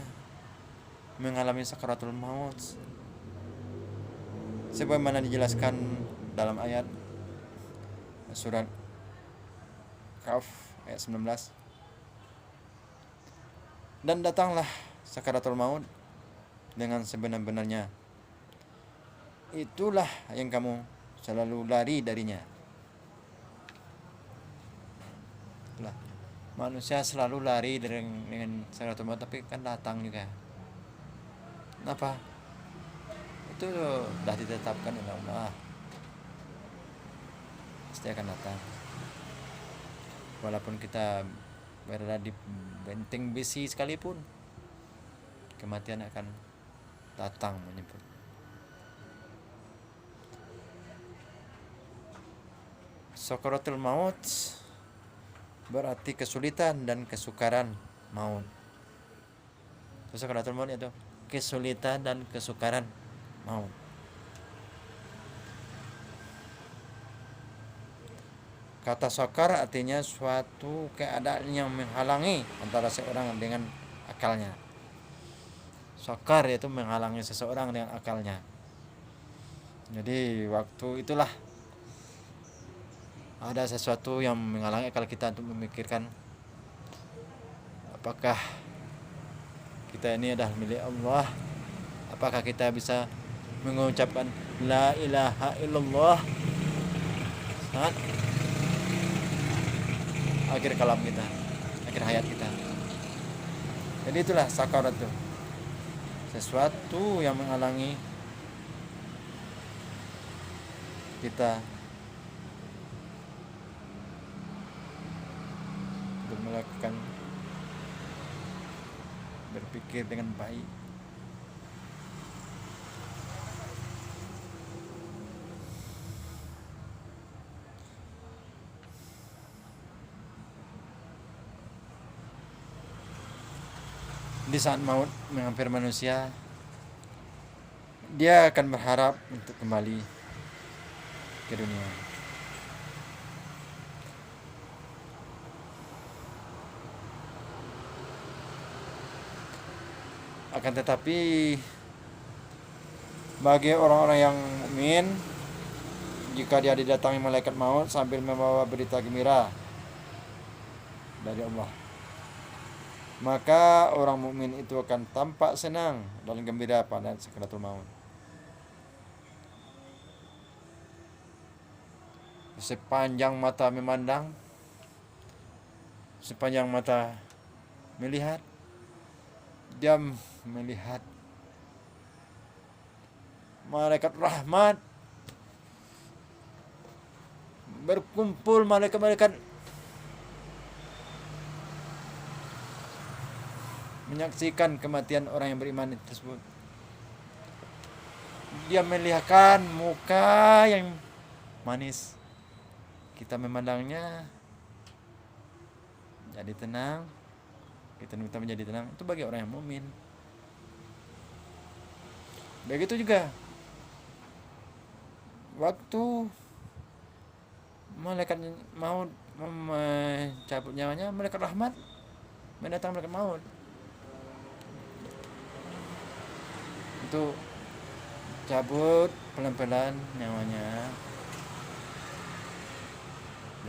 [SPEAKER 1] mengalami sakaratul maut, sebagaimana dijelaskan dalam ayat surat Kahf ayat 19. Dan datanglah sakaratul maut dengan sebenar-benarnya. Itulah yang kamu selalu lari darinya. Itulah. Manusia selalu lari dengan sakaratul maut, tapi kan datang juga. Kenapa? Itu sudah ditetapkan oleh Allah, pasti akan datang. Walaupun kita berada di benteng besi sekalipun, kematian akan datang menyebut. Sakaratul maut berarti kesulitan dan kesukaran maut. Sakaratul maut itu kesulitan dan kesukaran maut. Kata sakar artinya suatu keadaan yang menghalangi antara seorang dengan akalnya. Sakar itu menghalangi seseorang dengan akalnya. Jadi waktu itulah ada sesuatu yang menghalangi akal kita untuk memikirkan apakah kita ini adalah milik Allah, apakah kita bisa mengucapkan la ilaha illallah saat akhir kalam kita, akhir hayat kita. Jadi itulah sakarat itu, sesuatu yang menghalangi kita untuk melakukan berpikir dengan baik. Di saat maut menghampiri manusia, dia akan berharap untuk kembali ke dunia. Akan tetapi bagi orang-orang yang mukmin, jika dia didatangi malaikat maut sambil membawa berita gembira dari Allah, maka orang mukmin itu akan tampak senang dan gembira pada sakaratul maut. Sepanjang mata memandang, sepanjang mata melihat, dia melihat malaikat rahmat berkumpul, malaikat-malaikat menyaksikan kematian orang yang beriman tersebut. Dia melihatkan muka yang manis, kita memandangnya jadi tenang, kita minta menjadi tenang. Itu bagi orang yang mukmin. Begitu juga waktu malaikat maut mencabut nyawanya, malaikat rahmat mendatang malaikat maut. Itu cabut pelan-pelan nyawanya,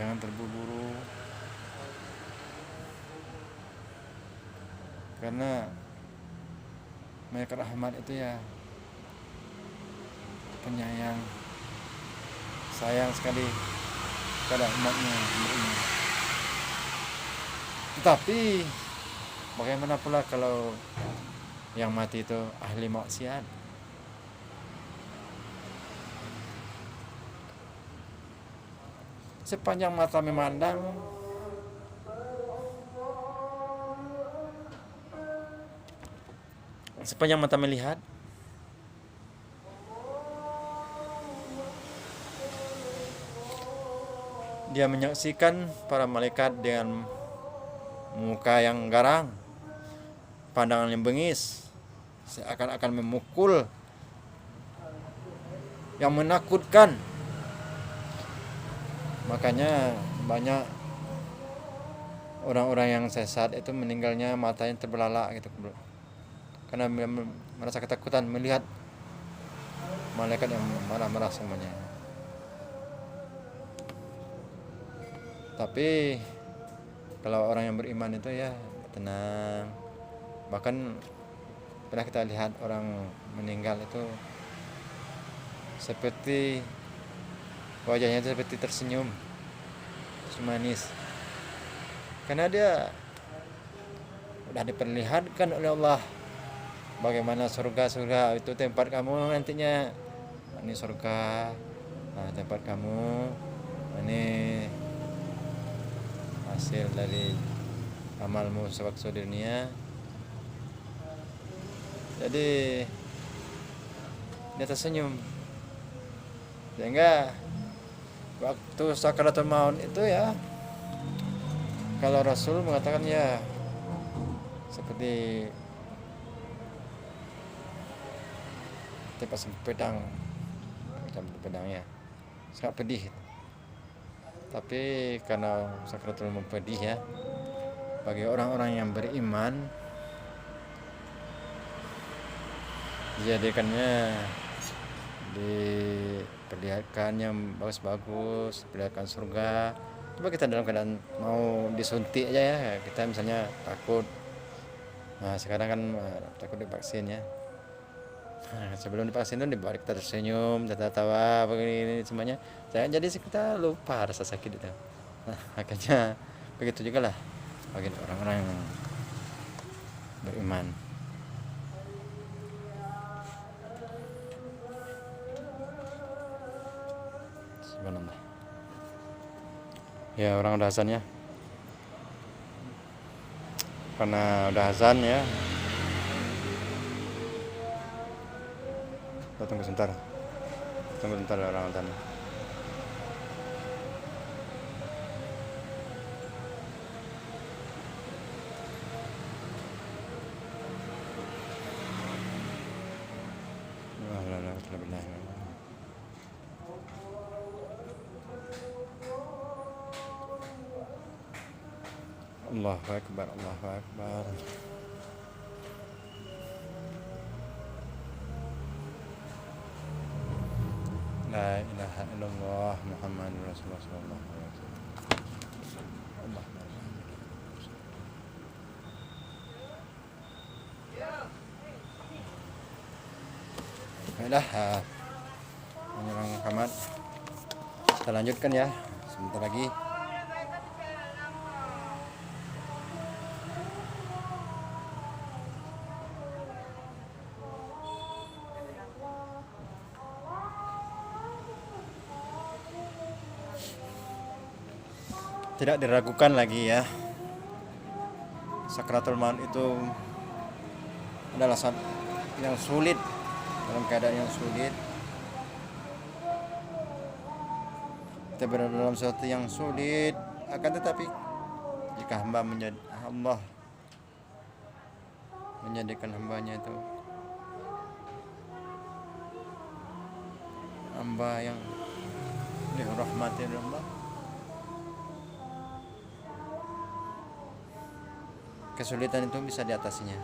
[SPEAKER 1] jangan terburu-buru, karena malaikat rahmat itu ya penyayang, sayang sekali pada umatnya. Tetapi bagaimana pula kalau yang mati itu ahli maksiat? Sepanjang mata memandang, sepanjang mata melihat, dia menyaksikan para malaikat dengan muka yang garang, pandangan yang bengis, seakan-akan memukul, yang menakutkan. Makanya banyak orang-orang yang sesat itu meninggalnya matanya terbelalak gitu, karena merasa ketakutan melihat malaikat yang marah-marah semuanya. Tapi kalau orang yang beriman itu ya tenang. Bahkan pernah kita lihat orang meninggal itu seperti wajahnya itu seperti tersenyum, manis, karena dia sudah diperlihatkan oleh Allah bagaimana surga itu tempat kamu nantinya. Ini surga, nah, tempat kamu, ini hasil dari amalmu sewaktu di dunia. Jadi dia tersenyum, sehingga waktu sakaratul maut itu ya, kalau Rasul mengatakan ya seperti tipas pedang, macam pedangnya sangat pedih. Tapi karena sakaratul maut pedih ya, bagi orang-orang yang beriman dijadikannya, diperlihatkan yang bagus-bagus, perlihatkan surga. Coba kita dalam keadaan mau disuntik aja ya, kita misalnya takut. Nah sekarang kan takut divaksin ya. Nah, sebelum divaksin itu dibuat kita tersenyum, tertawa, begini semuanya. Jadi kita lupa rasa sakit itu. Nah akhirnya begitu juga lah bagi orang-orang yang beriman. Subhanallah. Ya orang udah azan ya. Karena udah azan ya. Tunggu sebentar. Tunggu sebentar orang azan. Allahu Akbar, Allahu Akbar. La ilaha illallah Muhammadur Rasulullah sallallahu alaihi wasallam. Baiklah, Bang Muhammad, kita lanjutkan ya sebentar lagi. Tidak diragukan lagi ya, sakaratul maut itu adalah saat yang sulit, dalam keadaan yang sulit. Kita berada dalam sesuatu yang sulit, akan tetapi jika hamba Allah menjadikan hambanya itu hamba yang dirahmati Allah, kesulitan itu bisa diatasinya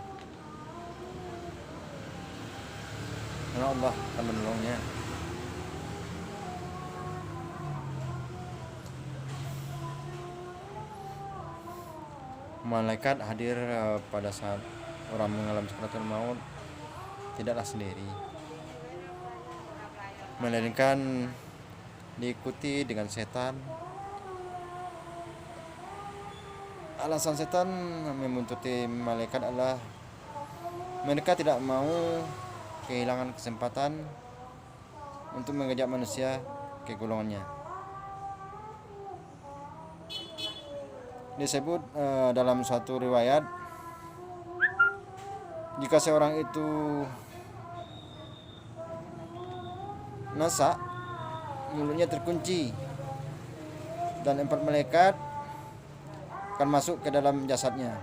[SPEAKER 1] karena Allah akan menolongnya. Malaikat hadir pada saat orang mengalami sakaratul maut tidaklah sendiri, melainkan diikuti dengan setan. Alasan setan membuntuti malaikat adalah mereka tidak mau kehilangan kesempatan untuk mengajak manusia ke golongannya. Disebut dalam suatu riwayat, jika seorang itu nasak, mulutnya terkunci, dan 4 malaikat akan masuk ke dalam jasadnya.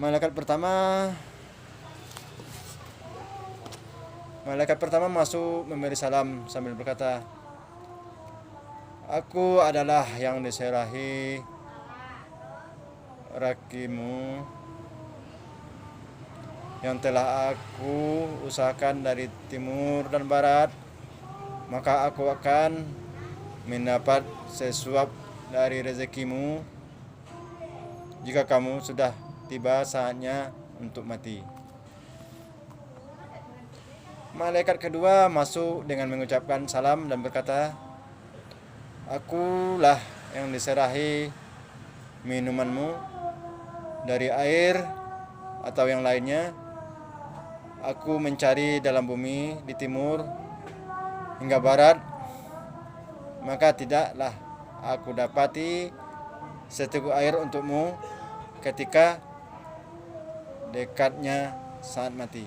[SPEAKER 1] Malaikat pertama masuk memberi salam sambil berkata, "Aku adalah yang diserahi rakimu yang telah aku usahakan dari timur dan barat, maka aku akan mendapat sesuap dari rezekimu jika kamu sudah tiba saatnya untuk mati." Malaikat kedua masuk dengan mengucapkan salam dan berkata, "Akulah yang diserahi minumanmu dari air atau yang lainnya. Aku mencari dalam bumi di timur hingga barat, maka tidaklah aku dapati seteguk air untukmu ketika dekatnya saat mati.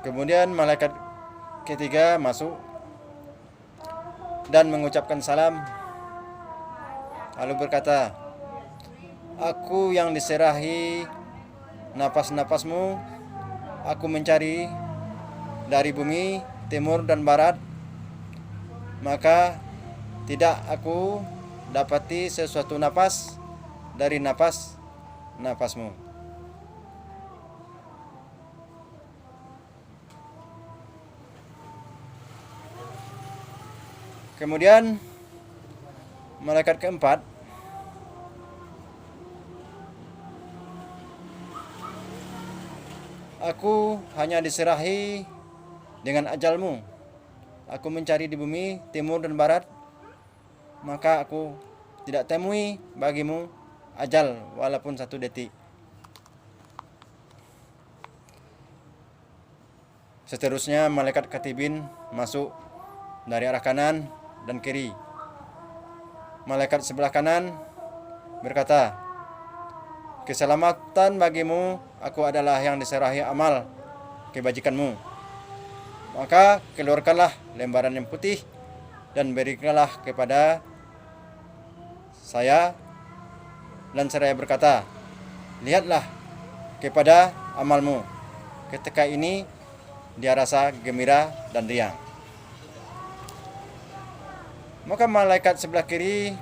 [SPEAKER 1] Kemudian malaikat ketiga masuk dan mengucapkan salam, lalu berkata, aku yang diserahi napas-napasmu, aku mencari dari bumi, timur dan barat, maka tidak aku dapati sesuatu napas dari napasmu. Kemudian malaikat keempat aku hanya diserahi dengan ajalmu. Aku mencari di bumi, timur dan barat, maka aku tidak temui bagimu ajal walaupun 1 detik. Seterusnya malaikat katibin masuk dari arah kanan dan kiri. Malaikat sebelah kanan berkata, keselamatan bagimu, aku adalah yang diserahi amal kebajikanmu. Maka keluarkanlah lembaran yang putih dan berikanlah kepada saya. Dan seraya berkata, lihatlah kepada amalmu. Ketika ini dia rasa gembira dan riang. Maka malaikat sebelah kiri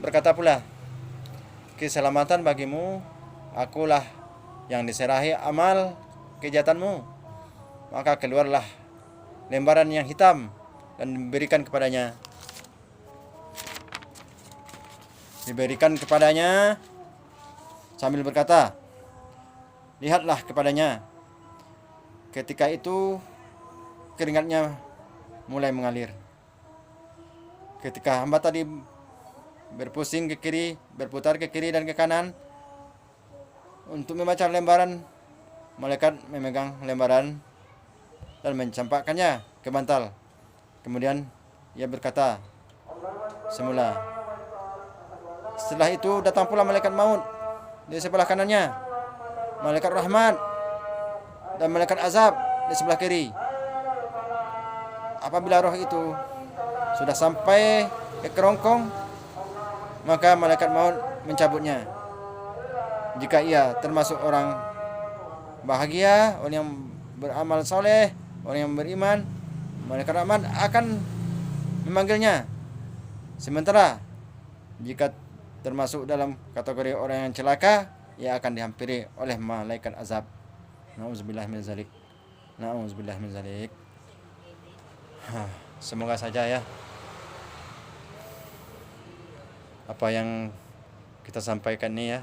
[SPEAKER 1] berkata pula, keselamatan bagimu, akulah yang diserahi amal kejahatanmu. Maka keluarlah lembaran yang hitam dan diberikan kepadanya. Sambil berkata, lihatlah kepadanya. Ketika itu keringatnya mulai mengalir. Ketika hamba tadi berpusing ke kiri, berputar ke kiri dan ke kanan untuk membaca lembaran, malaikat memegang lembaran dan mencampakkannya ke bantal. Kemudian ia berkata semula. Setelah itu datang pula malaikat maut di sebelah kanannya, malaikat rahmat dan malaikat azab di sebelah kiri. Apabila roh itu sudah sampai ke kerongkong, maka malaikat maut mencabutnya. Jika ia termasuk orang bahagia, orang yang beramal soleh, orang yang beriman, malaikat rahmat akan memanggilnya. Sementara jika termasuk dalam kategori orang yang celaka, ia akan dihampiri oleh malaikat azab. Nauzubillah min zalik. Semoga saja ya apa yang kita sampaikan ini ya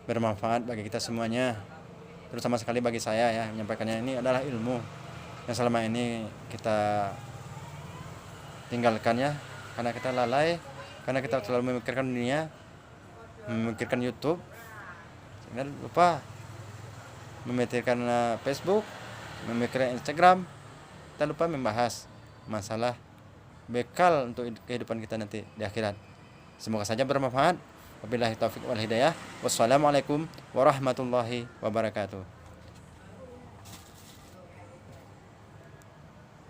[SPEAKER 1] bermanfaat bagi kita semuanya, terutama sekali bagi saya ya. Menyampaikannya ini adalah ilmu yang selama ini kita tinggalkan ya, karena kita lalai, karena kita terlalu memikirkan dunia, memikirkan YouTube, sehingga lupa memikirkan Facebook, memikirkan Instagram. Kita lupa membahas masalah bekal untuk kehidupan kita nanti di akhirat. Semoga saja bermanfaat. Wabillahi taufiq wal hidayah. Wassalamualaikum warahmatullahi wabarakatuh.